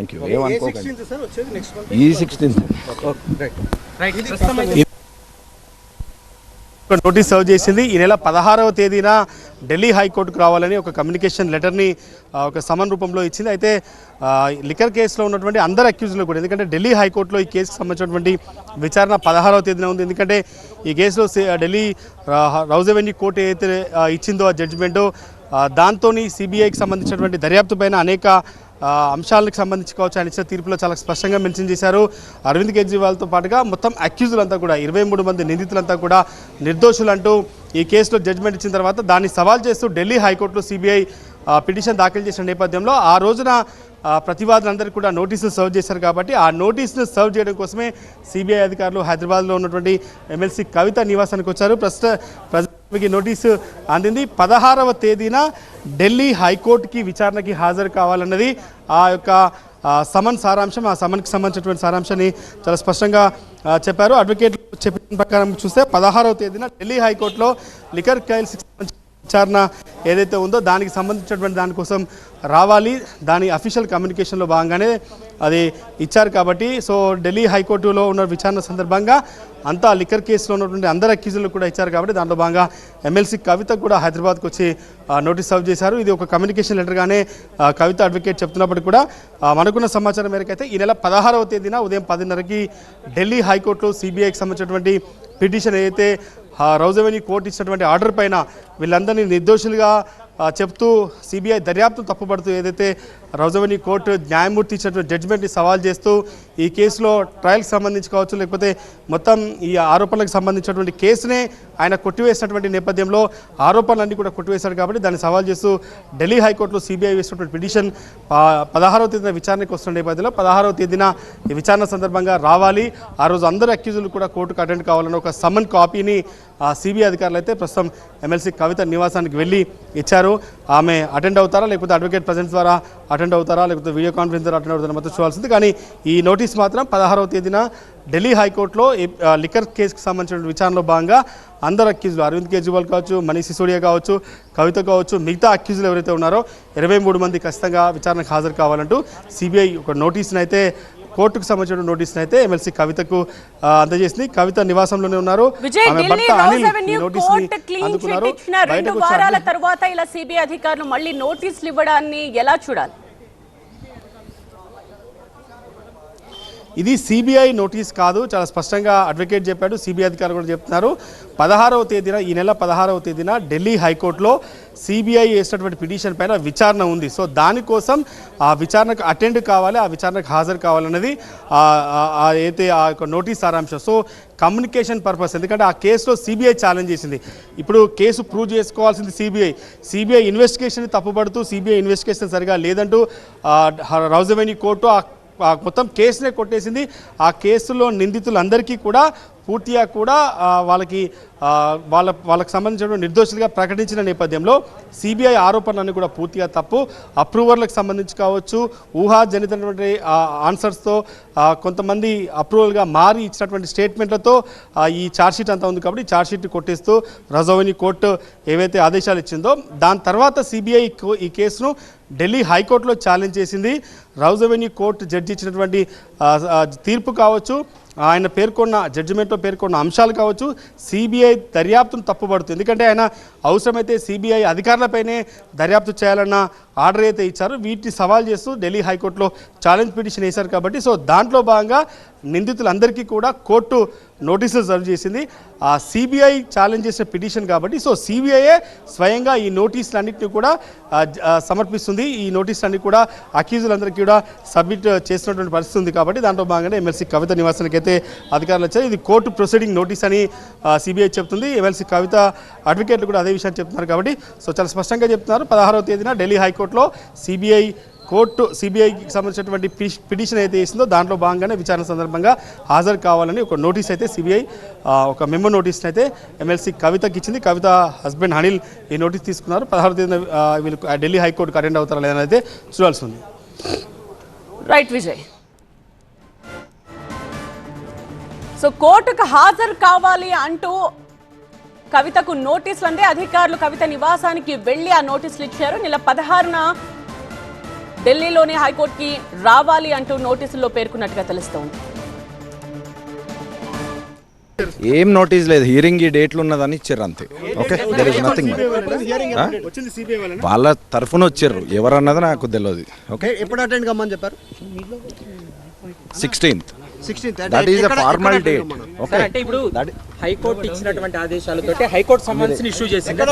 Thank you. ఏమనుకోకండి. ఈ 16th notice serve చేసింది. ఈ నెల 16వ తేదీన ఢిల్లీ హైకోర్టుకు రావాలని ఒక కమ్యూనికేషన్ లెటర్ని ఒక సమన్ రూపంలో ఇచ్చింది. అయితే లిక్కర్ కేసులో ఉన్నటువంటి అందరు అక్యూజ్లు కూడా, ఎందుకంటే ఢిల్లీ హైకోర్టులో ఈ కేసుకు సంబంధించినటువంటి విచారణ 16వ తేదీన ఉంది. ఎందుకంటే ఈ కేసులో ఢిల్లీ రౌజ్ అవెన్యూ కోర్టు ఏదైతే ఇచ్చిందో ఆ జడ్జిమెంటు, దాంతో సిబిఐకి సంబంధించినటువంటి దర్యాప్తు పైన అనేక అంశాలకు సంబంధించి కావచ్చు ఆయన ఇచ్చిన తీర్పులో చాలా స్పష్టంగా మెన్షన్ చేశారు. అరవింద్ కేజ్రీవాల్తో పాటుగా మొత్తం అక్యూజులంతా కూడా 23 మంది నిందితులంతా కూడా నిర్దోషులంటూ ఈ కేసులో జడ్జిమెంట్ ఇచ్చిన తర్వాత దాన్ని సవాల్ చేస్తూ ఢిల్లీ హైకోర్టులో సిబిఐ పిటిషన్ దాఖలు చేసిన నేపథ్యంలో ఆ రోజున ప్రతివాదులందరికీ కూడా నోటీసులు సర్వ్ చేశారు. కాబట్టి ఆ నోటీసును సర్వ్ చేయడం కోసమే సిబిఐ అధికారులు హైదరాబాద్లో ఉన్నటువంటి ఎమ్మెల్సీ కవిత నివాసానికి వచ్చారు. ప్రజలకి నోటీసు అందింది. 16వ తేదీన ఢిల్లీ హైకోర్టుకి విచారణకి హాజరు కావాలన్నది ఆ యొక్క సమన్ సారాంశం. ఆ సమన్కి సంబంధించినటువంటి సారాంశాన్ని చాలా స్పష్టంగా చెప్పారు. అడ్వకేట్ చెప్పిన ప్రకారం చూస్తే 16వ తేదీన ఢిల్లీ హైకోర్టులో లిక్కర్ కేసుకి సంబంధించిన విచారణ ఏదైతే ఉందో దానికి సంబంధించినటువంటి దానికోసం రావాలి. దాని అఫీషియల్ కమ్యూనికేషన్లో భాగంగానే అది ఇచ్చారు. కాబట్టి సో ఢిల్లీ హైకోర్టులో ఉన్న విచారణ సందర్భంగా అంతా లిక్కర్ కేసులో ఉన్నటువంటి అందరు అక్యూజులు కూడా ఇచ్చారు. కాబట్టి దాంట్లో భాగంగా ఎమ్మెల్సీ కవిత కూడా హైదరాబాద్కి వచ్చి నోటీస్ సర్వ్ చేశారు. ఇది ఒక కమ్యూనికేషన్ లెటర్గానే కవిత అడ్వకేట్ చెప్తున్నప్పటికీ కూడా మనకున్న సమాచారం మేరకు అయితే ఈ నెల 16వ తేదీన ఉదయం 10:30కి ఢిల్లీ హైకోర్టులో సిబిఐకి సంబంధించినటువంటి పిటిషన్ ఏదైతే రౌజ్ అవెన్యూ కోర్టు ఇచ్చినటువంటి ఆర్డర్ పైన వీళ్ళందరినీ నిర్దోషులుగా చెప్తూ సిబిఐ దర్యాప్తు తప్పుపడుతూ ఏదైతే రౌజ్ అవెన్యూ కోర్టు న్యాయమూర్తి ఇచ్చినటువంటి జడ్జిమెంట్ని సవాల్ చేస్తూ ఈ కేసులో ట్రయల్కి సంబంధించి కావచ్చు, లేకపోతే మొత్తం ఈ ఆరోపణలకు సంబంధించినటువంటి కేసునే ఆయన కొట్టివేసినటువంటి నేపథ్యంలో ఆరోపణలన్నీ కూడా కొట్టివేశారు. కాబట్టి దాన్ని సవాల్ చేస్తూ ఢిల్లీ హైకోర్టులో సిబిఐ వేసినటువంటి పిటిషన్ 16వ తేదీన విచారణకు వస్తున్న నేపథ్యంలో 16వ తేదీన ఈ విచారణ సందర్భంగా రావాలి. ఆ రోజు అందరు అక్యూజులు కూడా కోర్టుకు అటెండ్ కావాలని ఒక సమన్ కాపీని సిబిఐ అధికారులు అయితే ప్రస్తుతం ఎమ్మెల్సీ కవిత నివాసానికి వెళ్ళి ఇచ్చారు. ఆమె అటెండ్ అవుతారా, లేకపోతే అడ్వకేట్ ప్రజెన్స్ ద్వారా అటెండ్ అవుతారా, లేకపోతే వీడియో కాన్ఫరెన్స్ ద్వారా అటెండ్ అవుతారా మొత్తం చూడాల్సింది. కానీ ఈ నోటీస్ మాత్రం 16వ తేదీన ఢిల్లీ హైకోర్టులో లిక్కర్ కేసుకు సంబంధించిన విచారణలో భాగంగా అందరు అక్యూజులు అరవింద్ కేజ్రీవాల్ కావచ్చు, మనీష్ సిసోడియా కావచ్చు, కవిత కావచ్చు, మిగతా అక్యూజులు ఎవరైతే ఉన్నారో 23 మంది ఖచ్చితంగా విచారణకు హాజరు కావాలంటూ సిబిఐ ఒక నోటీస్ని అయితే కోర్టుకు సంబంధించిన నోటీస్ని అయితే ఎమ్మెల్సీ కవితకు అందజేసింది. కవిత నివాసంలోనే ఉన్నారు. ఆమె భర్త అనిల్ ఈ నోటీస్ని అందుకున్నారు. 2 వారాల తర్వాత ఇలా సిబిఐ అధికారులు మళ్ళీ నోటీసులు ఇవ్వడాన్ని ఎలా చూడాలి? ఇది సిబిఐ నోటీస్ కాదు, చాలా స్పష్టంగా అడ్వకేట్ చెప్పాడు. సిబిఐ అధికారులు కూడా చెప్తున్నారు. 16వ తేదీన ఈ నెల 16వ తేదీన ఢిల్లీ హైకోర్టులో సిబిఐ వేసినటువంటి పిటిషన్ పైన విచారణ ఉంది. సో దానికోసం ఆ విచారణకు అటెండ్ కావాలి, ఆ విచారణకు హాజరు కావాలన్నది అయితే ఆ యొక్క నోటీస్ సారాంశం. సో కమ్యూనికేషన్ పర్పస్, ఎందుకంటే ఆ కేసులో సిబిఐ ఛాలెంజ్ చేసింది. ఇప్పుడు కేసు ప్రూవ్ చేసుకోవాల్సింది సిబిఐ ఇన్వెస్టిగేషన్ తప్పుపడుతూ సిబిఐ ఇన్వెస్టిగేషన్ సరిగా లేదంటూ రౌజ్ అవెన్యూ కోర్టు మొత్తం కేసునే కొట్టేసింది. ఆ కేసులో నిందితులందరికీ కూడా పూర్తిగా కూడా వాళ్ళకి సంబంధించిన నిర్దోషులుగా ప్రకటించిన నేపథ్యంలో సిబిఐ ఆరోపణలన్నీ కూడా పూర్తిగా తప్పు. అప్రూవర్లకు సంబంధించి కావచ్చు, ఊహాజనితమైనటువంటి ఆన్సర్స్తో కొంతమంది అప్రూవల్గా మారి ఇచ్చినటువంటి స్టేట్మెంట్లతో ఈ ఛార్జ్షీట్ అంతా ఉంది. కాబట్టి ఛార్జ్షీట్ని కొట్టేస్తూ రౌజ్ అవెన్యూ కోర్టు ఏవైతే ఆదేశాలు ఇచ్చిందో దాని తర్వాత సిబిఐ ఈ కేసును ఢిల్లీ హైకోర్టులో ఛాలెంజ్ చేసింది. రౌజ్ అవెన్యూ కోర్టు జడ్జి ఇచ్చినటువంటి తీర్పు కావచ్చు, ఆయన పేర్కొన్న జడ్జిమెంట్లో పేర్కొన్న అంశాలు కావచ్చు, సిబిఐ దర్యాప్తును తప్పుపడుతుంది. ఎందుకంటే ఆయన అవసరమైతే సిబిఐ అధికారులపైనే దర్యాప్తు చేయాలన్న ఆర్డర్ అయితే ఇచ్చారు. వీటిని సవాల్ చేస్తూ ఢిల్లీ హైకోర్టులో ఛాలెంజ్ పిటిషన్ వేశారు. కాబట్టి సో దాంట్లో భాగంగా నిందితులందరికీ కూడా కోర్టు నోటీసులు సర్వ్ చేసింది. ఆ సిబిఐ ఛాలెంజ్ చేసిన పిటిషన్ కాబట్టి సో సిబిఐయే స్వయంగా ఈ నోటీసులన్నింటినీ కూడా సమర్పిస్తుంది. ఈ నోటీసులన్నీ కూడా అక్యూజులందరికీ కూడా సబ్మిట్ చేసినటువంటి పరిస్థితి ఉంది. కాబట్టి దాంట్లో భాగంగానే ఎమ్మెల్సీ కవిత నివాసానికి అయితే అధికారులు వచ్చారు. ఇది కోర్టు ప్రొసీడింగ్ నోటీస్ అని సిబిఐ చెప్తుంది. ఎమ్మెల్సీ కవిత అడ్వకేట్లు కూడా అదే విషయాన్ని చెప్తున్నారు. కాబట్టి సో చాలా స్పష్టంగా చెప్తున్నారు. 16వ తేదీన ఢిల్లీ హైకోర్టులో సిబిఐకి సంబంధించినటువంటి పిటిషన్ అయితే వేసిందో దాంట్లో భాగంగానే విచారణ సందర్భంగా హాజరు కావాలని ఒక నోటీస్ అయితే సిబిఐ ఒక మెమో నోటీస్ని అయితే ఎమ్మెల్సీ కవితకి ఇచ్చింది. కవిత హస్బెండ్ అనిల్ ఈ నోటీస్ తీసుకున్నారు. 16వ తేదీన వీళ్ళు ఢిల్లీ హైకోర్టుకు అటెండ్ అవుతారా లేదని అయితే చూడాల్సి ఉంది. రైట్ విజయ్. సో కోర్టుకు హాజరు కావాలి అంటూ కవితకు నోటీసులు అందే అధికారులు కవిత నివాసానికి వెళ్ళి ఆ నోటీసులు ఇచ్చారు. నెల 16న ఢిల్లీలోని హైకోర్టుకి రావాలి అంటూ నోటీసుల్లో పేర్కొన్నట్టుగా తెలుస్తోంది. ఏం నోటీస్ లేదు, హియరింగ్ ఈ డేట్లు ఉన్నదని ఇచ్చారు అంతే. Okay, there is nothing. వాళ్ళ తరఫున వచ్చారు, ఎవరన్నది నాకు తెలియదు. ఓకే, ఎప్పుడు అటెండ్ కమ్మని చెప్పారు? 16th. That is a formal date. Okay, అంటే ఇప్పుడు హైకోర్టు ఇచ్చినటువంటి ఆదేశాలతోటి హైకోర్టు సంబంధించిన ఇష్యూ చేసింది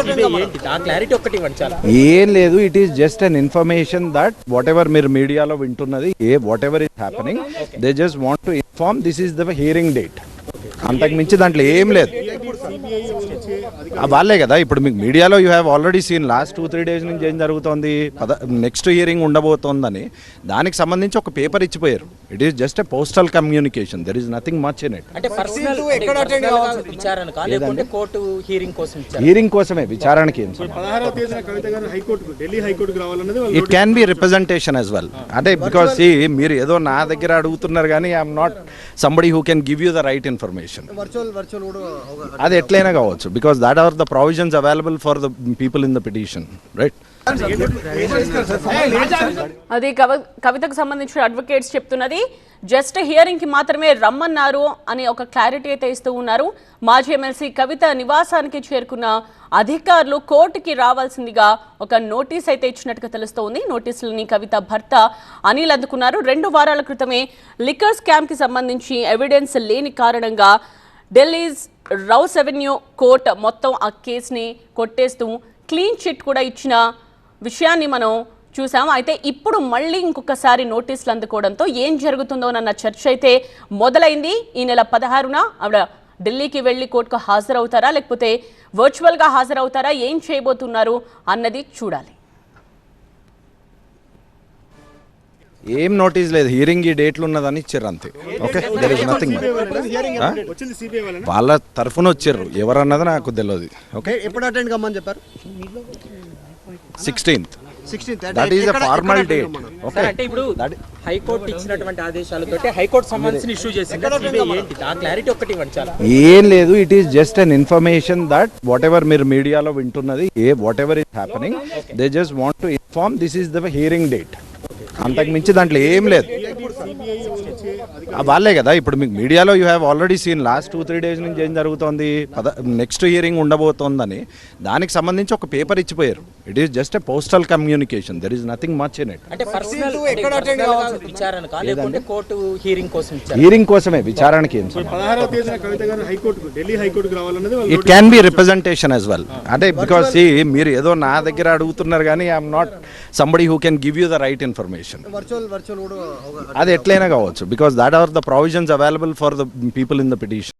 ఏంటి ఆ క్లారిటీ ఒకటి ఇవ్వండి చాలా. ఏం లేదు, it is just an information that what ever మీరు మీడియాలో వింటున్నది, what ever is happening, they just want to inform this is the hearing date. అంతకు మించి దాంట్లో ఏం లేదు. వాళ్ళే కదా ఇప్పుడు మీకు మీడియాలో you have already scene last 2-3 days నుంచి ఏం జరుగుతోంది, నెక్స్ట్ హియరింగ్ ఉండబోతోందని దానికి సంబంధించి ఒక పేపర్ ఇచ్చిపోయారు. It is just a postal communication, there is nothing much in it. అంటే పర్సనల్ విచారణకు లేకుంటే కోర్టు హియరింగ్ కోసం ఇచ్చారు. హియరింగ్ కోసమే, విచారణకి ఏం. 16వ తేదీన కవిత గారు హైకోర్టుకు ఢిల్లీ హైకోర్టుకు రావాలన్నది it can be representation as well. అంటే బికాస్ మీరు ఏదో నా దగ్గర అడుగుతున్నారు కానీ I'm not somebody who can give you the right information. Virtual కూడా అది ఎట్లయినా కావచ్చు, because that are the provisions available for the people in the petition, right? అది కవితకు సంబంధించిన అడ్వకేట్స్ చెప్తున్నది. జస్ట్ హియరింగ్ కి మాత్రమే రమ్మన్నారు అని ఒక క్లారిటీ అయితే ఇస్తూ ఉన్నారు. మాజీ ఎమ్మెల్సీ కవిత నివాసానికి చేరుకున్న అధికారులు కోర్టుకి రావాల్సిందిగా ఒక నోటీస్ అయితే ఇచ్చినట్టుగా తెలుస్తోంది. నోటీసులని కవిత భర్త అనిల్ అందుకున్నారు. 2 వారాల క్రితమే లిక్కర్ స్కామ్ కి సంబంధించి ఎవిడెన్స్ లేని కారణంగా ఢిల్లీ రౌస్ అవెన్యూ కోర్టు మొత్తం ఆ కేసుని కొట్టేస్తూ క్లీన్ చిట్ కూడా ఇచ్చిన విషయాన్ని మనం చూసాం. అయితే ఇప్పుడు మళ్ళీ ఇంకొకసారి నోటీసులు అందుకోవడంతో ఏం జరుగుతుందోనన్న చర్చ అయితే మొదలైంది. ఈ నెల 16న ఆవిడ ఢిల్లీకి వెళ్ళి కోర్టుకు హాజరవుతారా, లేకపోతే వర్చువల్గా హాజరవుతారా, ఏం చేయబోతున్నారు అన్నది చూడాలి. ఏం నోటీస్ లేదు, హియరింగ్ ఈ డేట్లు ఉన్నదని ఇచ్చారు అంతే. Okay, there is nothing. వాళ్ళ తరఫున వచ్చారు, ఎవరన్నది నాకు తెలియదు. ఓకే, ఎప్పుడు అటెండ్ కమ్మని చెప్పారు? 16th. That is a formal date. Okay, అంటే ఇప్పుడు హైకోర్టు ఇచ్చినటువంటి ఆదేశాలతోటి హైకోర్టు సంబంధించిన ఇష్యూ చేసింది ఏంటి ఆ క్లారిటీ ఒకటి ఇవ్వండి చాలా. ఏం లేదు, it is just an information that what ever మీరు మీడియాలో వింటున్నది, what ever is happening, they just want to inform this is the hearing date. అంతకు మించి దాంట్లో ఏం లేదు. వాళ్ళే కదా ఇప్పుడు మీకు మీడియాలో you have already scene last 2-3 days నుంచి ఏం జరుగుతోంది, నెక్స్ట్ హియరింగ్ ఉండబోతోందని దానికి సంబంధించి ఒక పేపర్ ఇచ్చిపోయారు. It is just a postal communication, there is nothing much in it. అంటే పర్సనల్ విచారణకు లేకుంటే కోర్టు హియరింగ్ కోసం ఇచ్చారు. హియరింగ్ కోసమే, విచారణకి ఏం. 16వ తేదీన కవిత గారు హైకోర్టుకు ఢిల్లీ హైకోర్టుకు రావాలన్నది it can be representation as well. అంటే బికాస్ మీరు ఏదో నా దగ్గర అడుగుతున్నారు కానీ I'm not somebody who can give you the right information. Virtual కూడా అది ఎట్లయినా కావచ్చు, because that are the provisions available for the people in the petition.